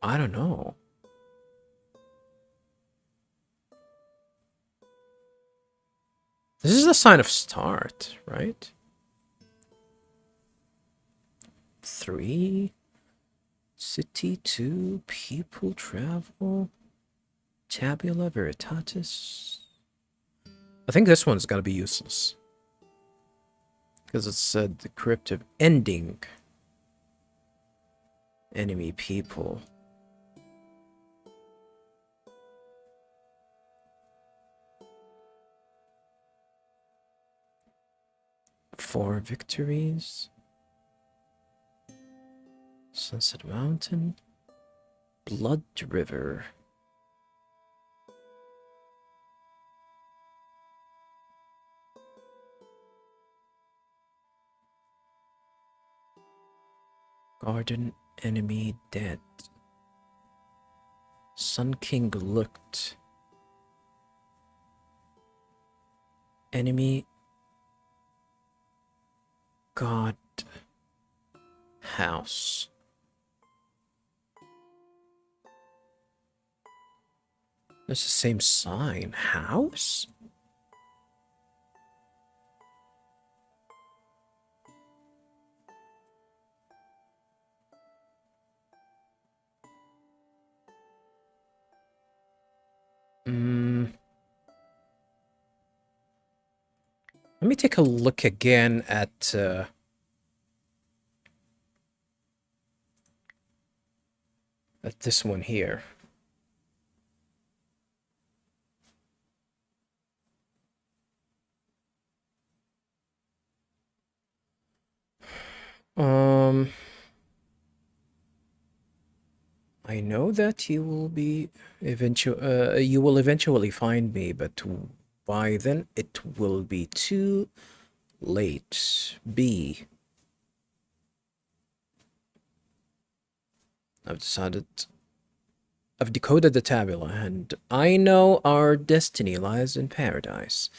I don't know. This is a sign of start, right? 3. City 2. People travel. Tabula Veritatis. I think this one's gotta be useless. Because it said the crypt of ending. Enemy people. Four victories. Sunset Mountain. Blood River. Garden enemy dead. Sun King looked. Enemy God house. That's the same sign. House? Let me take a look again at this one here. I know that you will be you will eventually find me, but by then it will be too late. B. I've decoded the tabula, and I know our destiny lies in paradise.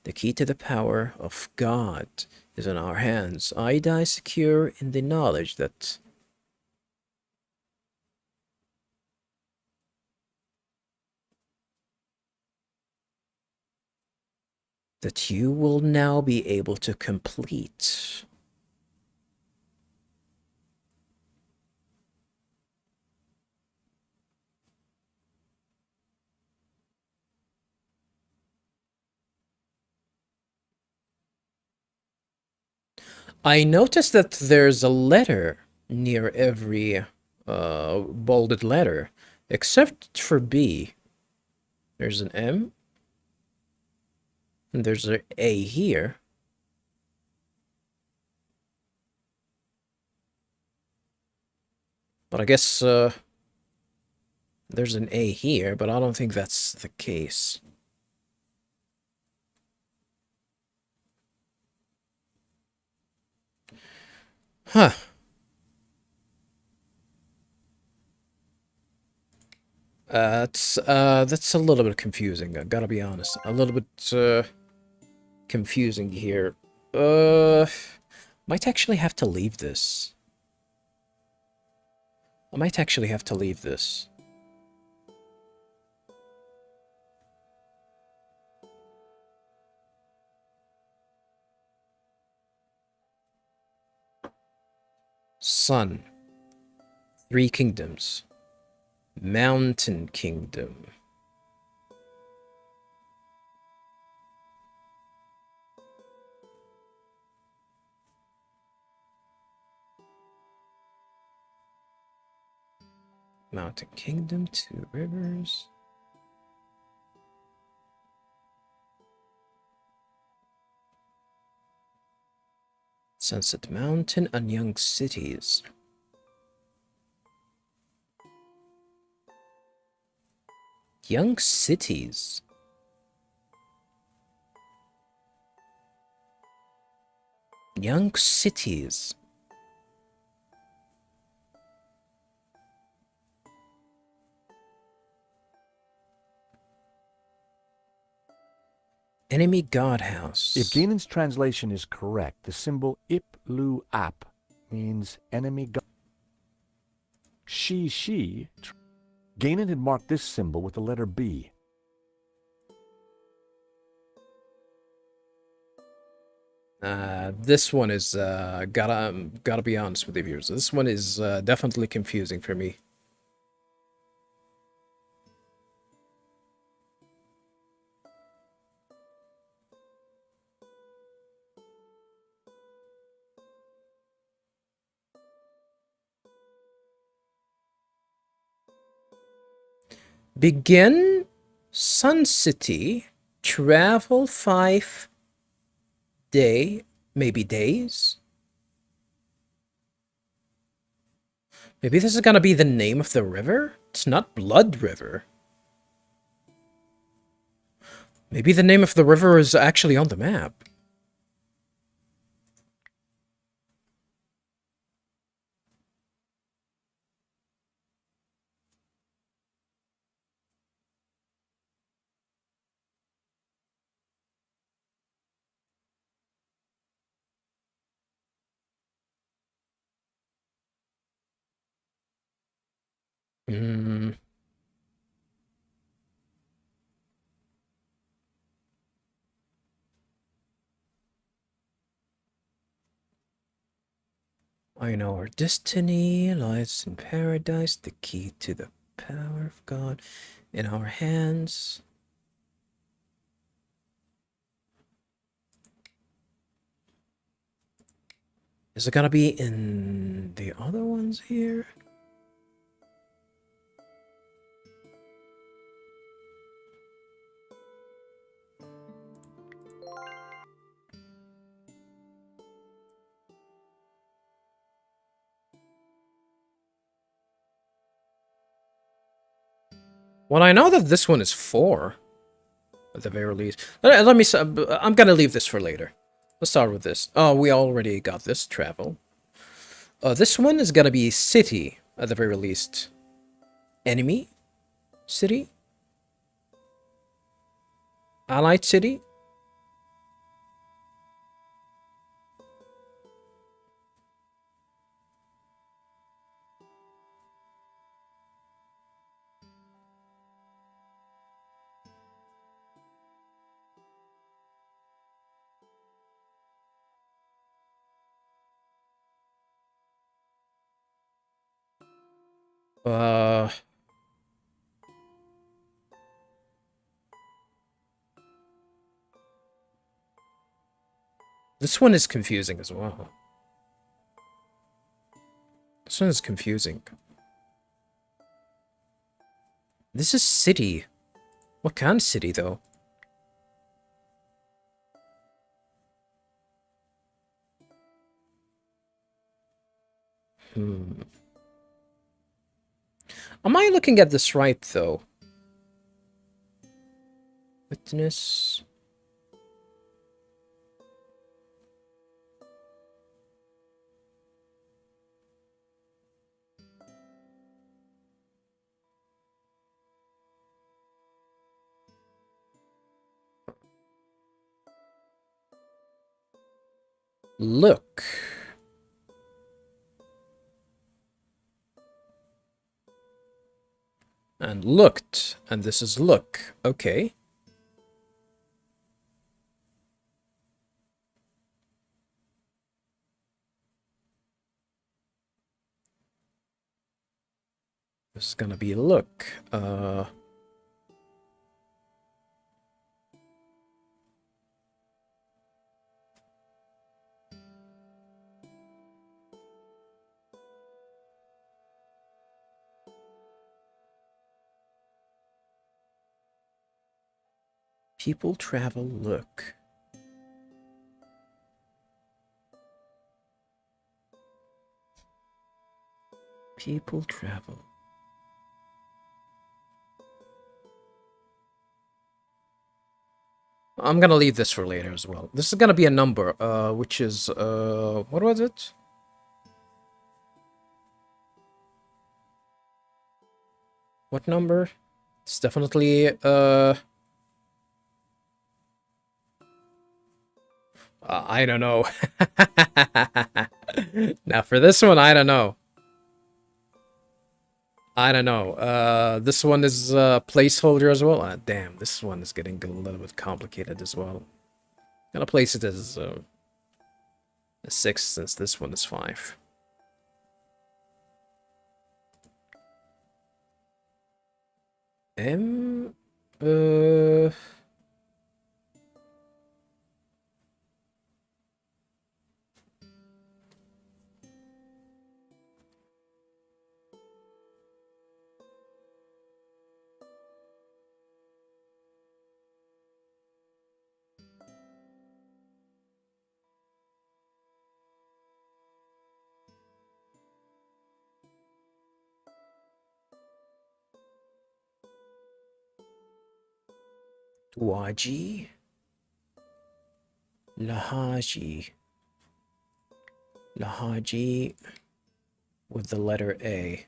The key to the power of God is in our hands. I die secure in the knowledge that you will now be able to complete. I noticed that there's a letter near every bolded letter, except for B. There's an M, and there's an A here. But I guess there's an A here, but I don't think that's the case. Huh. That's a little bit confusing. I gotta be honest. A little bit confusing here. Might actually have to leave this. I might actually have to leave this. Sun. 3 kingdoms. Mountain Kingdom. Mountain Kingdom, 2 rivers. Sunset Mountain and Young Cities. Young Cities. Young Cities. Enemy God House. If Ganon's translation is correct, the symbol Ip Lu Ap means enemy God. she. Ganon had marked this symbol with the letter B. This one is gotta be honest with you viewers. This one is definitely confusing for me. Begin Sun City, travel 5 day, maybe days. Maybe this is gonna be the name of the river? It's not Blood River. Maybe the name of the river is actually on the map. Hmm. I know our destiny lies in paradise, the key to the power of God in our hands. Is it gonna be in the other ones here? Well, I know that this one is 4, at the very least. Let me. I'm gonna leave this for later. Let's start with this. Oh, we already got this travel. This one is gonna be city, at the very least. Enemy city? Allied city? Uh, this one is confusing as well. This one is confusing. This is city. What kind of city, though? Hmm. Am I looking at this right, though? Witness. Look. And looked. And this is look. Okay. This is gonna be look. People travel look. People travel. I'm gonna leave this for later as well. This is gonna be a number, which is, what was it? What number? It's definitely, I don't know. Now for this one, I don't know. I don't know. This one is a placeholder as well. Damn, this one is getting a little bit complicated as well. Gonna place it as a 6 since this one is 5. M. Uh. Waji. Lahaji. Lahaji with the letter A.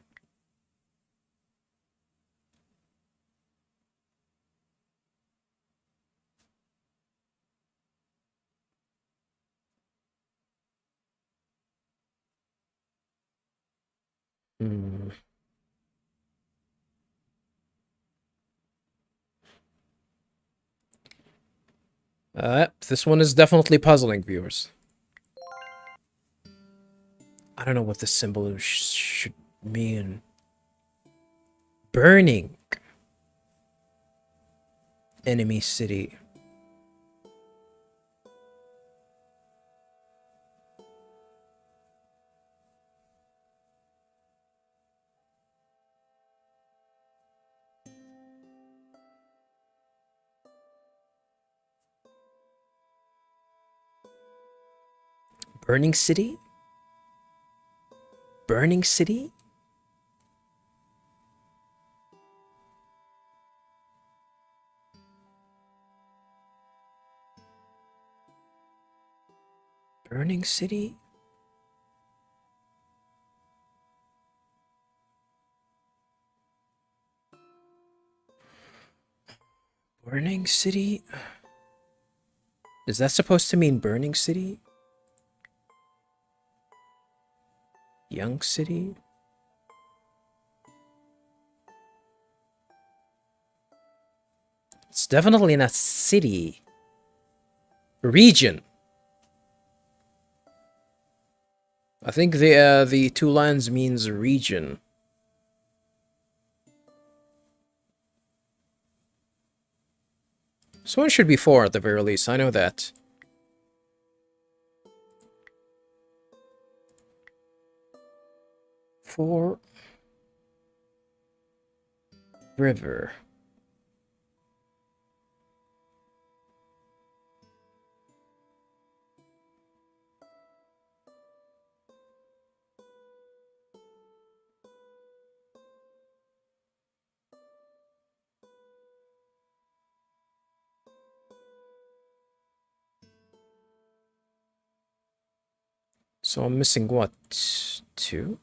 Hmm. This one is definitely puzzling, viewers. I don't know what this symbol should mean. Burning. Enemy city. Burning city? Burning city? Burning city? Burning city? Is that supposed to mean burning city? Young city? It's definitely not city. Region. I think the two lines means region. So it should be 4 at the very least, I know that. For river. So I'm missing what? 2?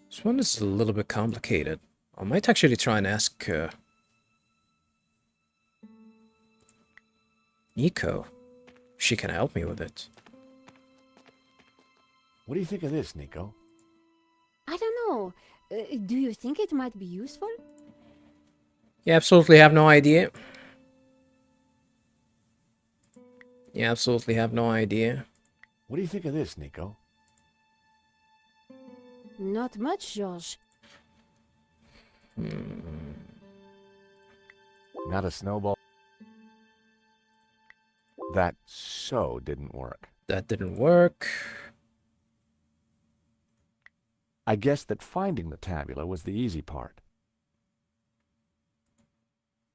This one is a little bit complicated. I might actually try and ask Nico. She can help me with it. What do you think of this, Nico? I don't know. Do you think it might be useful? You absolutely have no idea. You absolutely have no idea. What do you think of this, Nico? Not much, George. Not a snowball. That so didn't work. That didn't work. I guess that finding the tabula was the easy part.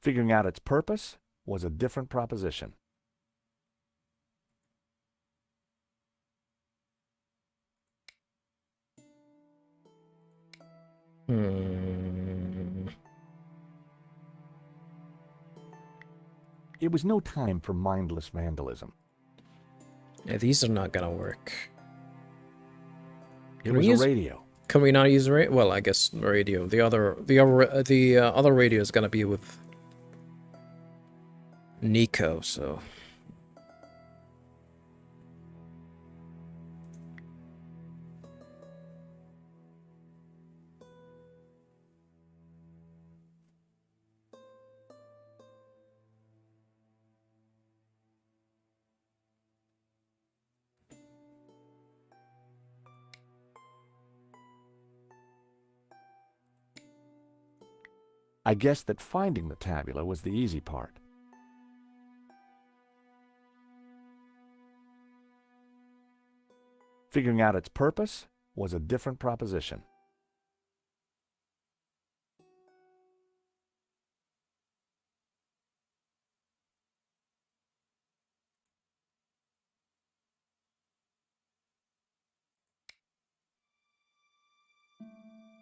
Figuring out its purpose was a different proposition. It was no time for mindless vandalism. Yeah, these are not gonna work. It was a radio. Can we not use radio? Well, I guess radio. The other radio is gonna be with Nico. So I guessed that finding the tabula was the easy part. Figuring out its purpose was a different proposition.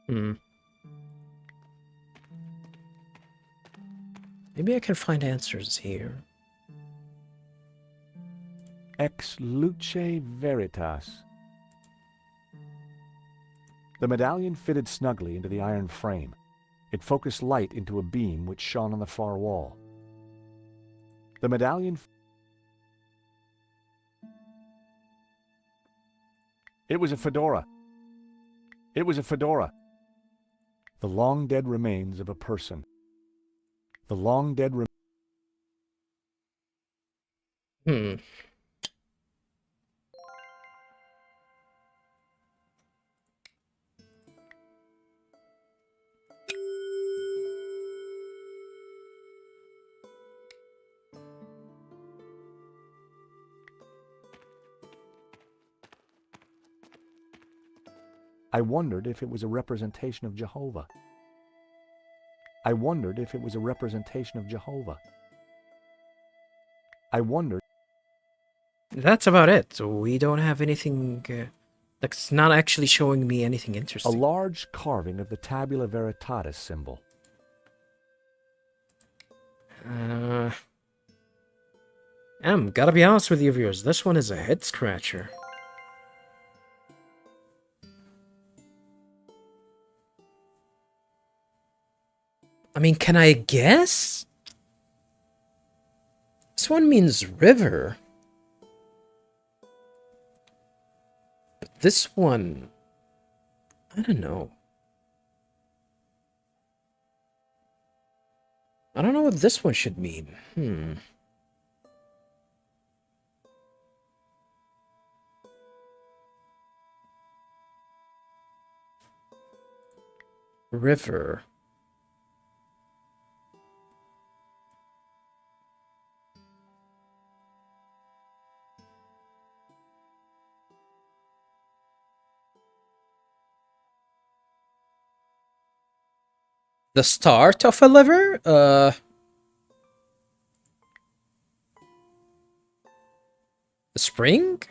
Hmm. Maybe I can find answers here. Ex luce veritas. The medallion fitted snugly into the iron frame. It focused light into a beam which shone on the far wall. The medallion... It was a fedora. It was a fedora. The long dead remains of a person. The long dead Hmm. I wondered if it was a representation of Jehovah. I wondered if it was a representation of Jehovah. I wondered... That's about it. We don't have anything... like, it's not actually showing me anything A interesting. large carving of the tabula veritatis symbol. Gotta be honest with you viewers, this one is a head scratcher. I mean, can I guess? This one means river. But this one... I don't know. I don't know what this one should mean. River. The start of a liver? A spring?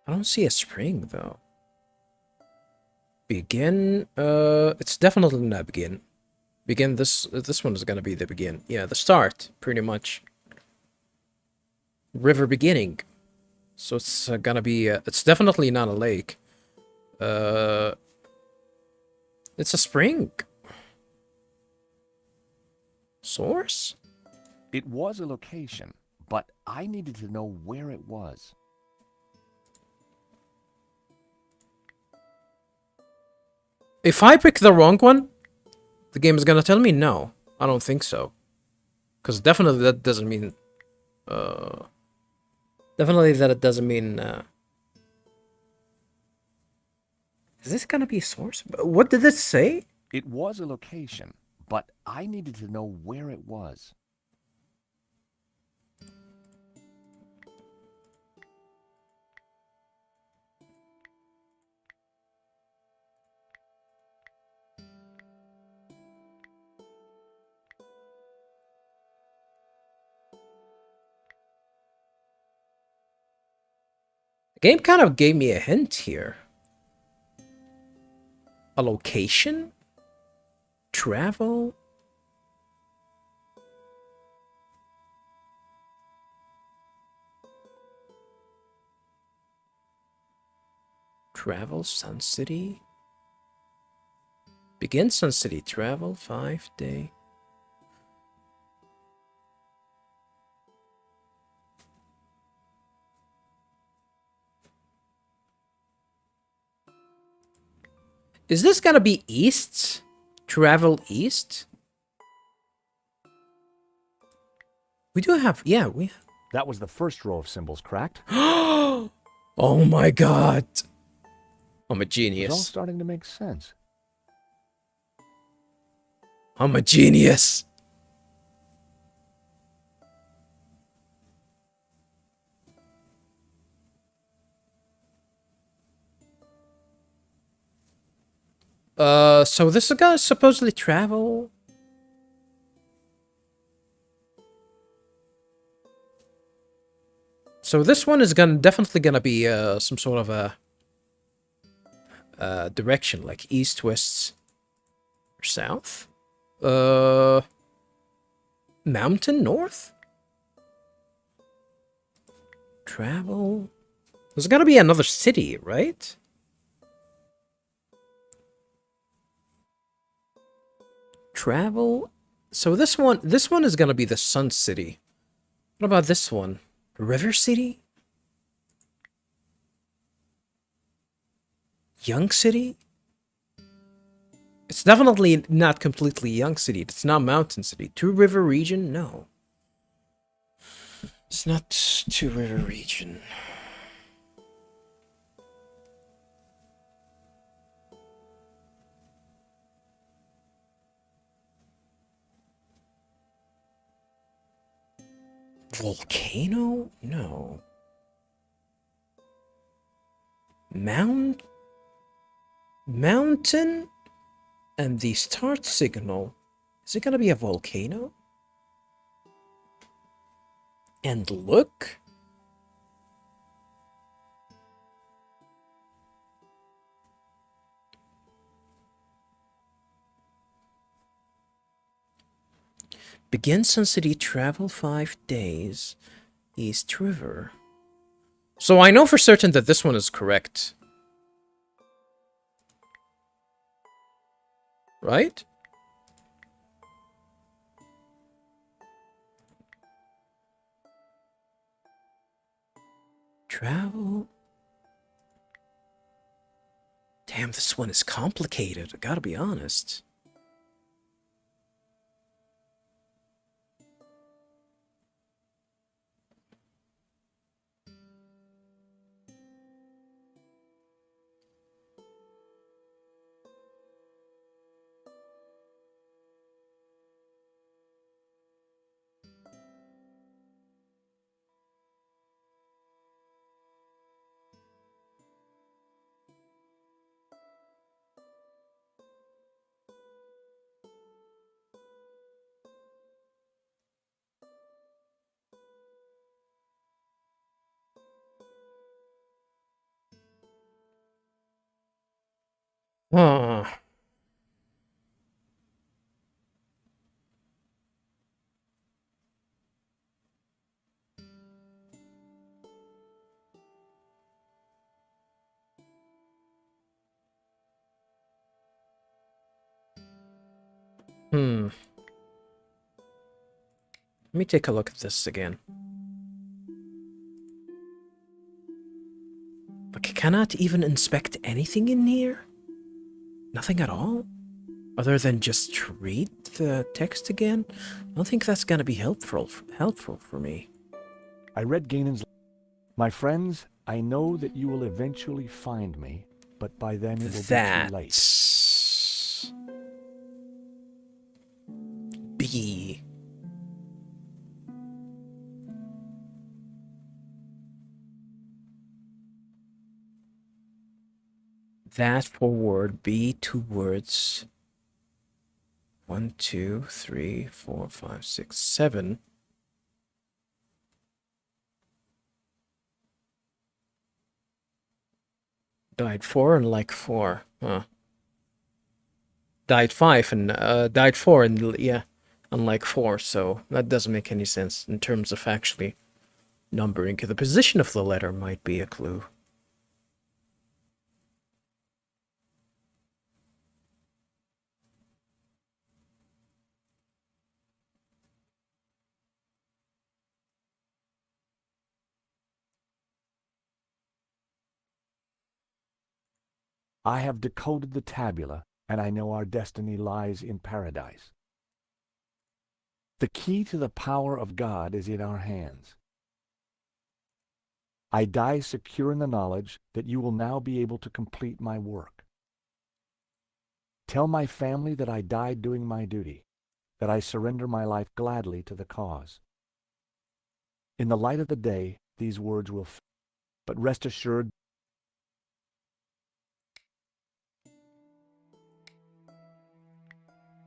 I don't see a spring, though. Begin? It's definitely not begin. Begin, this one is gonna be the begin. Yeah, the start, pretty much. River beginning. So it's gonna be, it's definitely not a lake. It's a spring. Source? It was a location, but I needed to know where it was. If I pick the wrong one, the game is gonna tell me no. I don't think so. Because definitely that doesn't mean... definitely that it doesn't mean... Is this gonna be a source? What did this say? It was a location, but I needed to know where it was. The game kind of gave me a hint here. A location? Travel? Travel Sun City? Begin Sun City. Travel 5-day. Is this gonna be east? Travel east? We do have, yeah, we That was the first row of symbols cracked. have. Oh my god. I'm a It was all genius. starting to make sense. I'm a genius. So this guy supposedly travel. So this one is definitely gonna be some sort of a direction, like east, west, or south. Uh, Mountain north. Travel. There's gotta be another city, right? Travel. So this one is gonna be the Sun City. What about this one? River City? Young City? It's definitely not completely Young City. It's not Mountain City. Two River Region? No. It's not Two River Region. Volcano? No. Mountain? And the start signal. Is it gonna be a volcano? And look? Begin Sun City, travel 5 days. East River. So I know for certain that this one is correct. Right? Travel. Damn, this one is complicated. I gotta be honest. Huh. Hmm. Let me take a look at this again. Like, I cannot even inspect anything in here? Nothing at all? Other than just read the text again? I don't think that's gonna be helpful for me. I read Ganon's. My friends, I know that you will eventually find me, but by then it will be too late. That's B. That forward, B, 2 words. 1, 2, 3, 4, 5, 6, 7. Died 4 and like 4. Huh. Died 5 and died 4 and yeah, unlike 4. So that doesn't make any sense in terms of actually numbering. The position of the letter might be a clue. I have decoded the tabula, and I know our destiny lies in paradise. The key to the power of God is in our hands. I die secure in the knowledge that you will now be able to complete my work. Tell my family that I died doing my duty, that I surrender my life gladly to the cause. In the light of the day, these words will fail, but rest assured,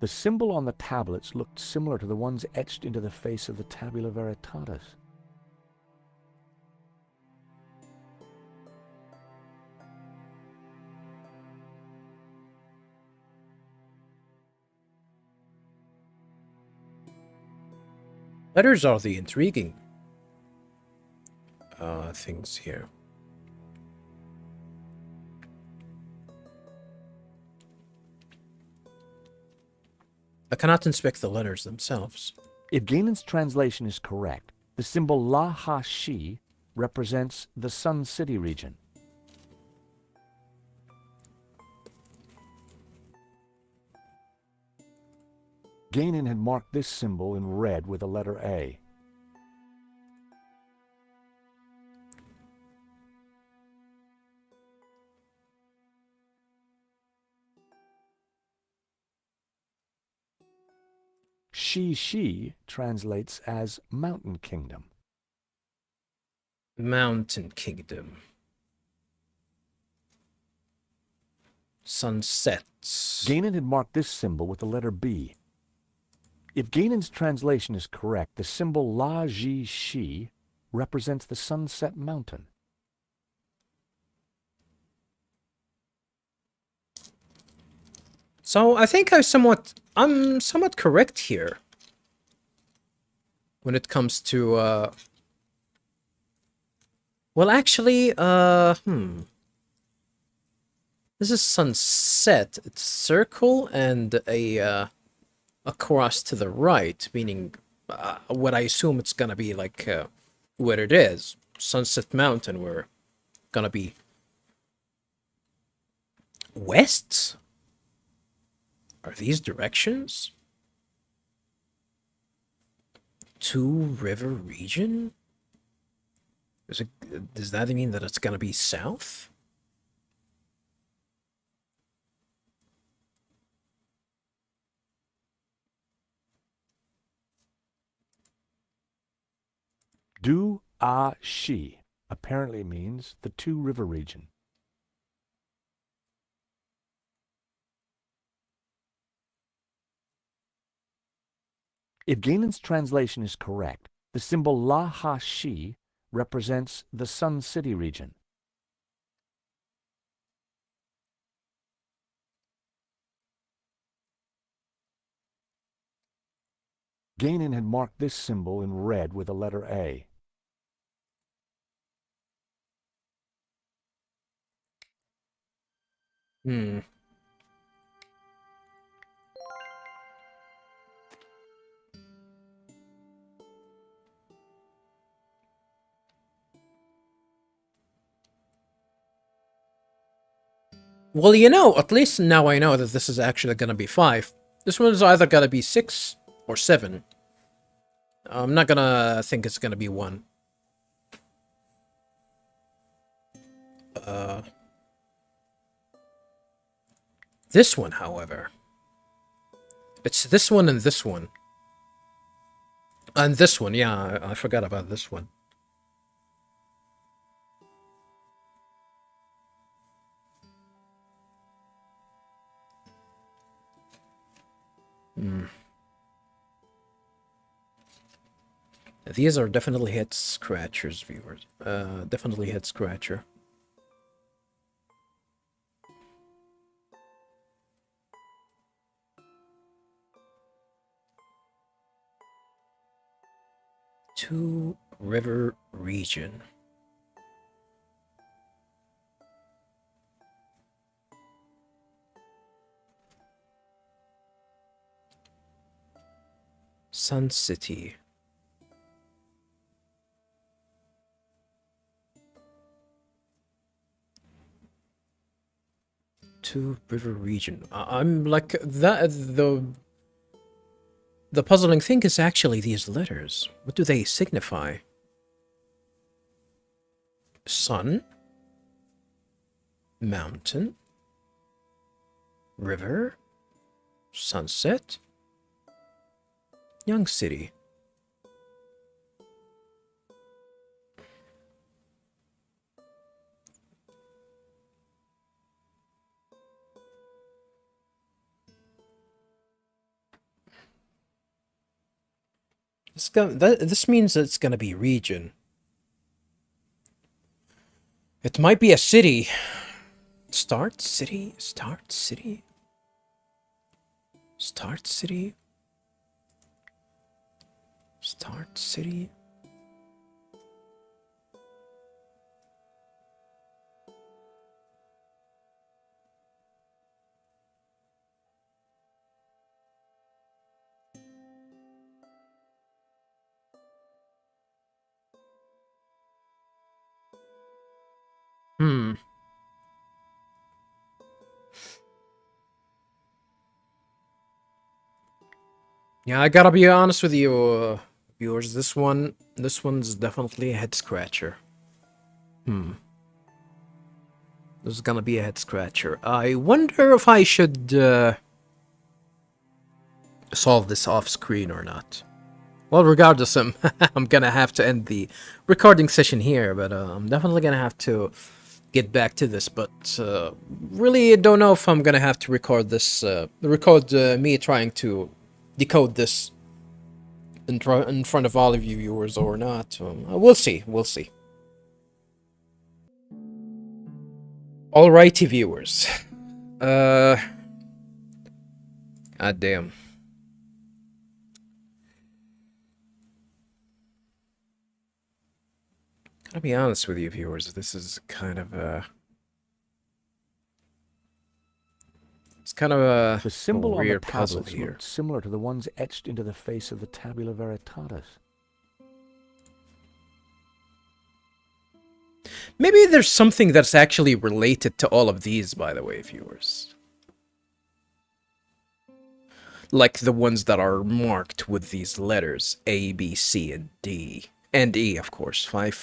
the symbol on the tablets looked similar to the ones etched into the face of the Tabula Veritatis. Letters are the intriguing things here. I cannot inspect the letters themselves. If Gainan's translation is correct, the symbol La Ha Shi represents the Sun City region. Gainan had marked this symbol in red with the letter A. Shi translates as Mountain Kingdom. Mountain Kingdom. Sunsets. Gainan had marked this symbol with the letter B. If Gainan's translation is correct, the symbol La Ji Shi represents the Sunset Mountain. So I think I'm somewhat correct here when it comes to well, actually, this is sunset. It's circle and a cross to the right, meaning what I assume it's gonna be like where it is, Sunset Mountain. We're gonna be west. Are these directions? Two River region? Does that mean that it's gonna be south? Du A Shi apparently means the Two River region. If Gainan's translation is correct, the symbol La Ha Shi represents the Sun City region. Gainan had marked this symbol in red with the letter A. Well, you know, at least now I know that this is actually gonna be 5. This one's either gonna be 6 or 7. I'm not gonna think it's gonna be 1. This one, however. It's this one and this one. And this one, yeah, I forgot about this one. These are definitely head scratchers, viewers. Definitely head scratcher. Two River region. Sun City. Two River region. I'm like that. The puzzling thing is actually these letters. What do they signify? Sun? Mountain? River? Sunset? Young city. This means that it's gonna be region. It might be a city. Start city? Start city? Start city? Start city? Hmm. Yeah, I gotta be honest with you, viewers. This one's definitely a head scratcher. Hmm. This is gonna be a head scratcher. I wonder if I should solve this off screen or not. Well, regardless, I'm gonna have to end the recording session here, but I'm definitely gonna have to get back to this. But really, don't know if I'm gonna have to record this. Record me trying to decode this in front of all of you viewers or not. We'll see. We'll see. Alrighty, viewers. God damn. Gotta be honest with you, viewers. This is kind of a. It's kind of a The symbol on the weird puzzle tablets here. looked similar to the ones etched into the face of the Tabula Veritatis. Maybe there's something that's actually related to all of these, by the way, viewers. Like the ones that are marked with these letters A, B, C, and D. And E, of course. Five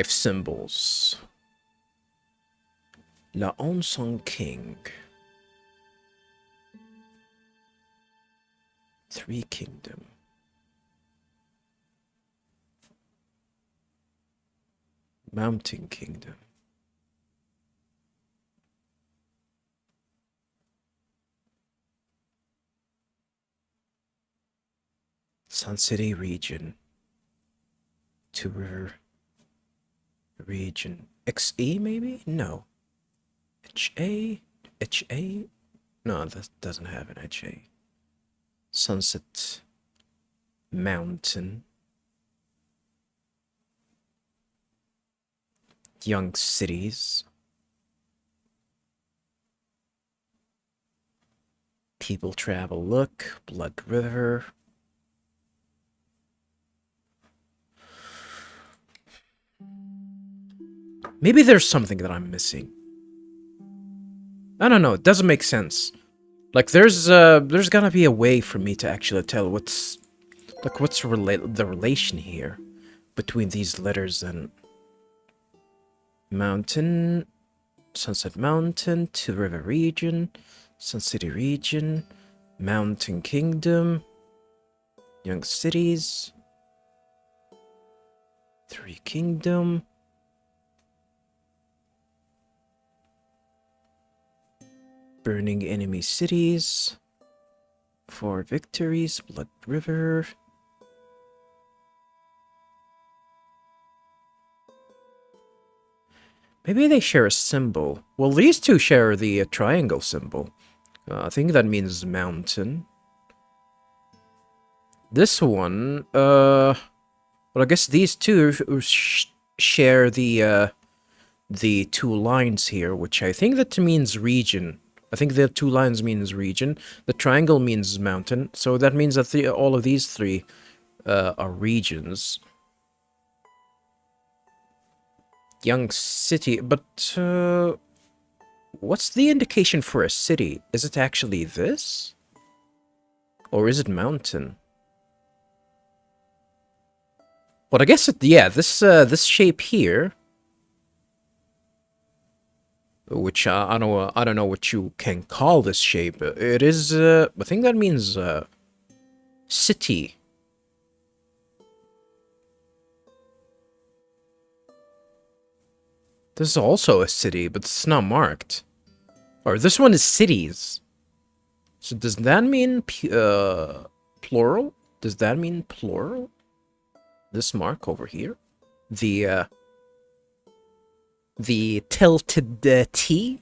symbols. La Onsong King. 3 Kingdom. Mountain Kingdom. Sun City region. 2 River region. XE maybe? No. HA? HA? No, that doesn't have an HA. Sunset Mountain. Young cities. People travel look. Blood River. Maybe there's something that I'm missing. I don't know, it doesn't make sense. Like there's gotta be a way for me to actually tell what's the relation here between these letters and Mountain, Sunset Mountain, 2 River region, Sun City region, Mountain Kingdom, Young cities, 3 Kingdom. Burning enemy cities, 4 victories, Blood River. Maybe they share a symbol. Well, these two share the triangle symbol. I think that means mountain. This one, well, I guess these two share the 2 lines here, which I think that means region. I think the 2 lines means region. The triangle means mountain. So that means that all of these 3 are regions. Young city, but what's the indication for a city? Is it actually this? Or is it mountain? Well, I guess yeah, this shape here, which I don't know what you can call this shape. It is I think that means city. This is also a city, but it's not marked. Or this one is cities. So does that mean plural? Does that mean plural? This mark over here? The tilted T?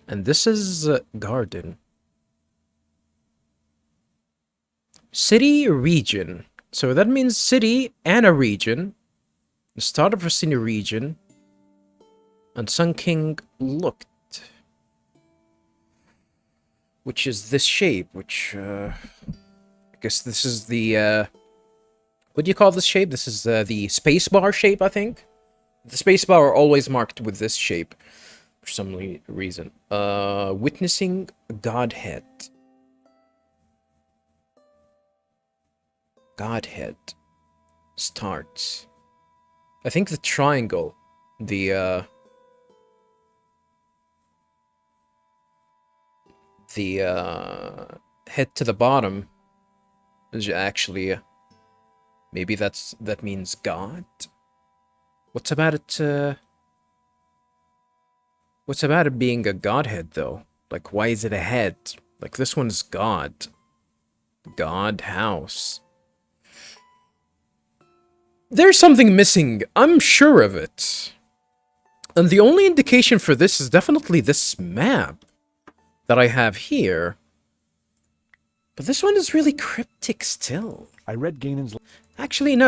And this is garden. City, region. So that means city and a region. The start of a city region. And Sun King looked. Which is this shape, which, I guess this is the, what do you call this shape? This is the spacebar shape, I think. The spacebar are always marked with this shape for some reason. Witnessing Godhead. Godhead starts. I think the triangle, the head to the bottom is actually maybe that means God. What's about it? What's about it being a Godhead though? Like, why is it a head? Like, this one's God. God house. There's something missing. I'm sure of it. And the only indication for this is definitely this map that I have here. But this one is really cryptic still. I read Ganon's... Actually, no.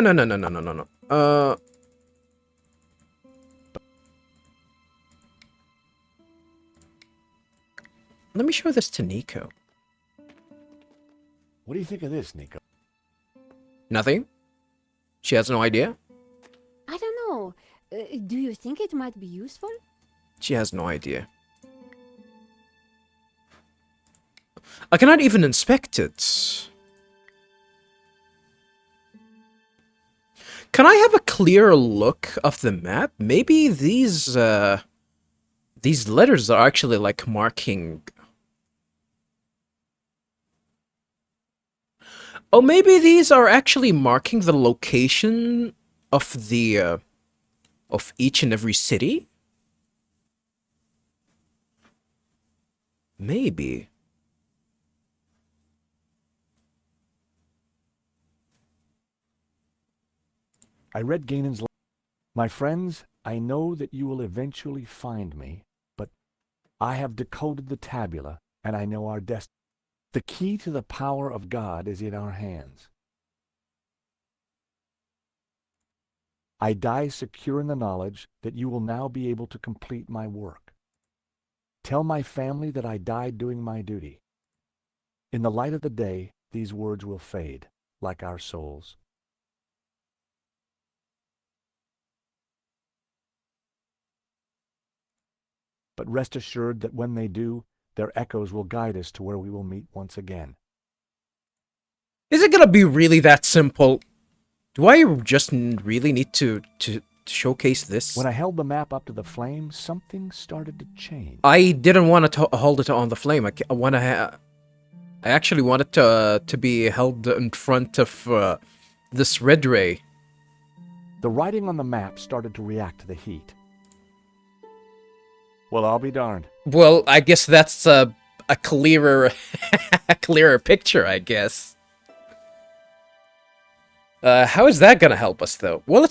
Let me show this to Nico. What do you think of this, Nico? Nothing? She has no idea? I don't know. Do you think it might be useful? She has no idea. I cannot even inspect it. Can I have a clearer look of the map? Maybe these letters are actually like marking... Oh, maybe these are actually marking the location of the, of each and every city? Maybe. I read Ganon's... My friends, I know that you will eventually find me, but I have decoded the tabula, and I know our destiny. The key to the power of God is in our hands. I die secure in the knowledge that you will now be able to complete my work. Tell my family that I died doing my duty. In the light of the day, these words will fade, like our souls. But rest assured that when they do, their echoes will guide us to where we will meet once again. Is it gonna be really that simple? Do I just really need to showcase this? When I held the map up to the flame, something started to change. I didn't want to hold it on the flame. I actually wanted to be held in front of this red ray. The writing on the map started to react to the heat. Well, I'll be darned. Well, I guess that's a clearer, a clearer picture, I guess. How is that gonna help us, though? Well,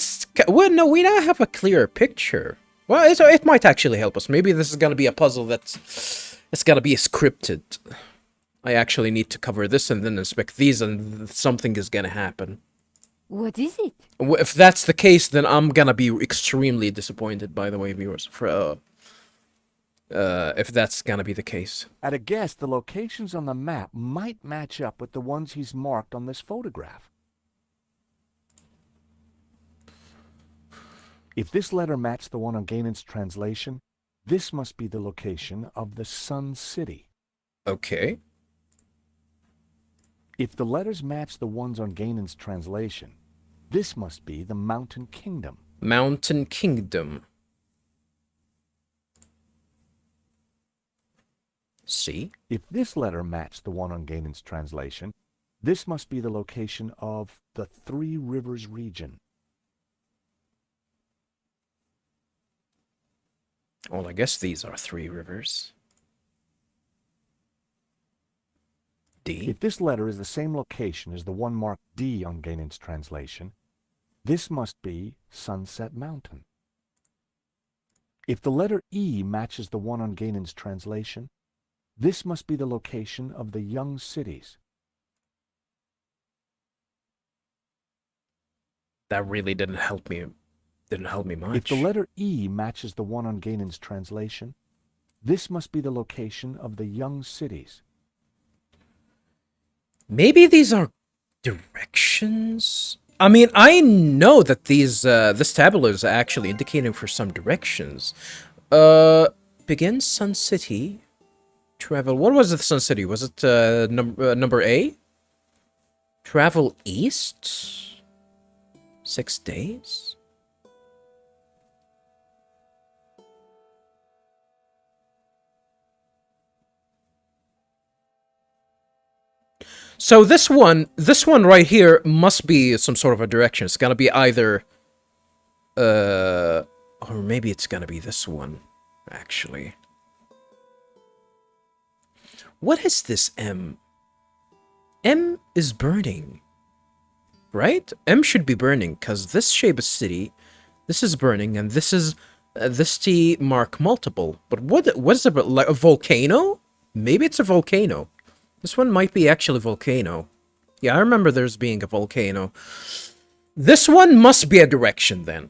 no, we now have a clearer picture. Well, it might actually help us. Maybe this is gonna be a puzzle it's gonna be scripted. I actually need to cover this and then inspect these, and something is gonna happen. What is it? If that's the case, then I'm gonna be extremely disappointed, by the way, viewers, for if that's gonna be the case. At a guess, the locations on the map might match up with the ones he's marked on this photograph. If this letter matched the one on Ganon's translation, This must be the location of the Sun City. Okay. If the letters match the ones on Ganon's translation, this must be the Mountain Kingdom. Mountain Kingdom. See? If this letter matched the one on Ganon's translation, this must be the location of the Three Rivers region. Well, I guess these are three rivers. D. If this letter is the same location as the one marked D on Ganon's translation, this must be Sunset Mountain. If the letter E matches the one on Ganon's translation, this must be the location of the Young Cities. That really didn't help me much. If the letter E matches the one on Ganon's translation, this must be the location of the Young Cities. Maybe these are directions? I mean, I know that these, this tablet is actually indicating for some directions. Begin Sun City. Travel, what was the Sun City? Was it, number A? Travel east? 6 days? So this one right here must be some sort of a direction. It's gonna be either, or maybe it's gonna be this one, actually. What is this M? M is burning, right? M should be burning, because this shape of city, this is burning, and this is, this T mark multiple. But what is it, like a volcano? Maybe it's a volcano. This one might be actually a volcano. Yeah, I remember there's being a volcano. This one must be a direction then.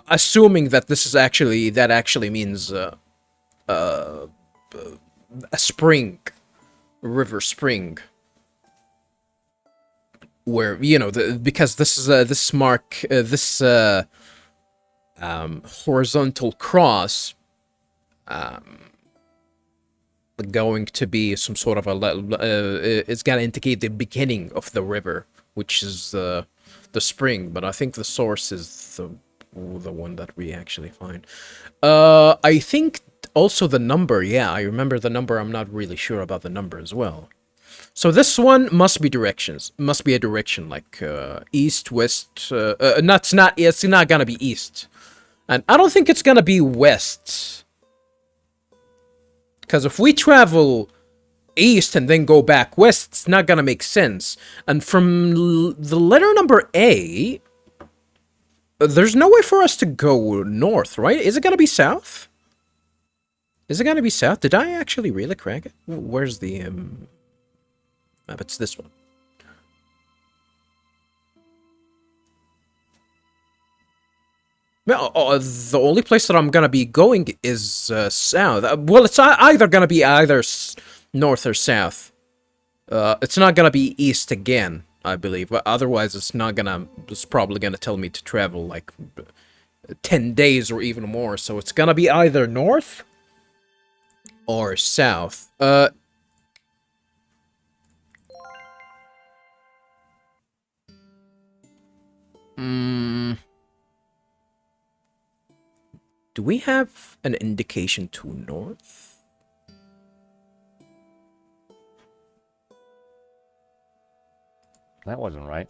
Assuming that this is actually, that actually means a spring. River spring. Where, you know, because this is, this mark, this horizontal cross, going to be some sort of a it's gonna indicate the beginning of the river, which is the spring, but I think the source is the one that we actually find. I think also the number, yeah, I remember the number. I'm not really sure about the number as well. So this one must be directions, must be a direction like east, west, it's not gonna be east, and I don't think it's gonna be west. Because if we travel east and then go back west, it's not gonna make sense. And from the letter number A, there's no way for us to go north, right? Is it gonna be south? Is it gonna be south? Did I actually really crack it? Where's the map? It's this one. Well, the only place that I'm gonna be going is south. Well, it's either gonna be either north or south. It's not gonna be east again, I believe. But otherwise, it's probably gonna tell me to travel like 10 days or even more. So it's gonna be either north or south. Do we have an indication to north? That wasn't right.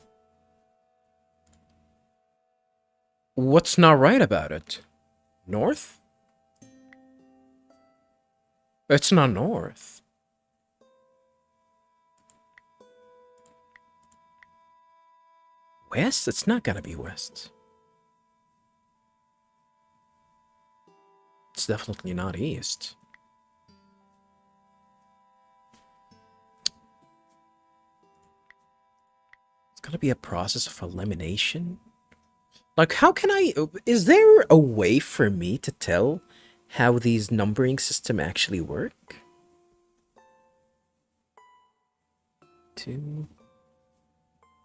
What's not right about it? North? It's not north. West? It's not gonna be west. It's definitely not east. It's gonna be a process of elimination. Like, how can I... Is there a way for me to tell how these numbering system actually work? 2,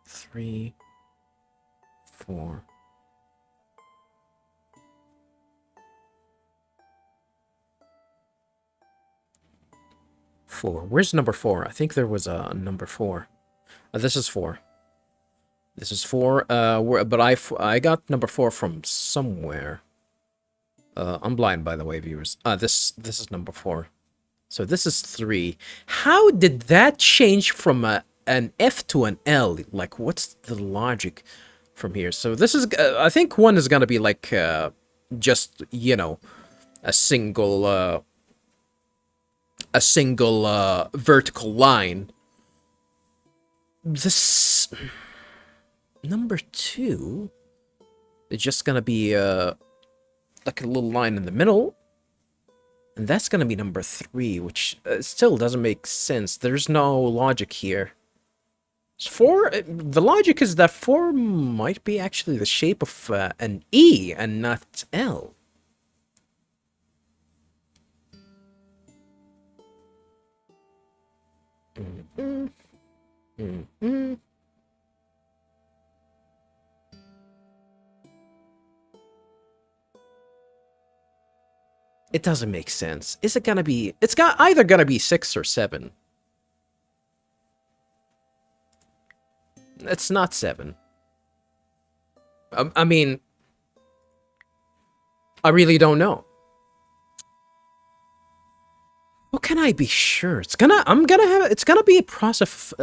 3, 4. 4. Where's number 4? I think there was a number 4. This is 4. This is 4. But I got number 4 from somewhere. I'm blind, by the way, viewers. This is number 4. So this is 3. How did that change from an F to an L? Like, what's the logic from here? So this is, I think 1 is gonna be like, just, you know, a single vertical line. This number 2 is just gonna be like a little line in the middle, and that's gonna be number 3, which still doesn't make sense. There's no logic here. 4, the logic is that 4 might be actually the shape of an E and not L. It doesn't make sense. Is it gonna be... It's either gonna be 6 or 7. It's not 7. I mean... I really don't know. How can I be sure? It's gonna be a process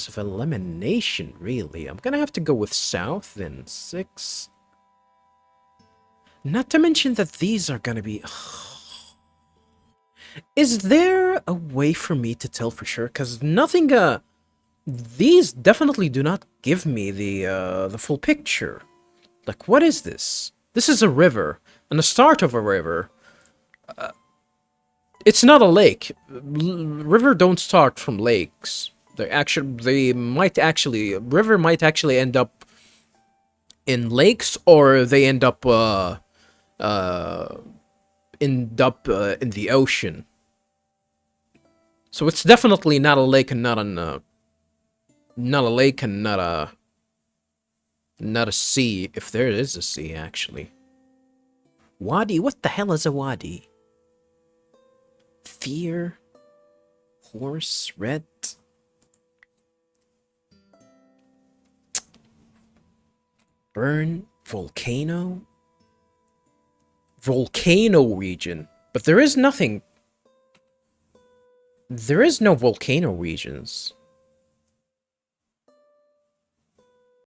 of elimination, really. I'm gonna have to go with south, then 6. Not to mention that these are gonna be... Is there a way for me to tell for sure? Because nothing, these definitely do not give me the full picture. Like, what is this? This is a river, and the start of a river. It's not a lake. River don't start from lakes. River might actually end up in lakes, or they end up in the ocean. So it's definitely not a lake and not a sea, if there is a sea, actually. Wadi? What the hell is a wadi? Fear? Horse? Red? Burn? Volcano? Volcano region. But there is nothing. There is no volcano regions.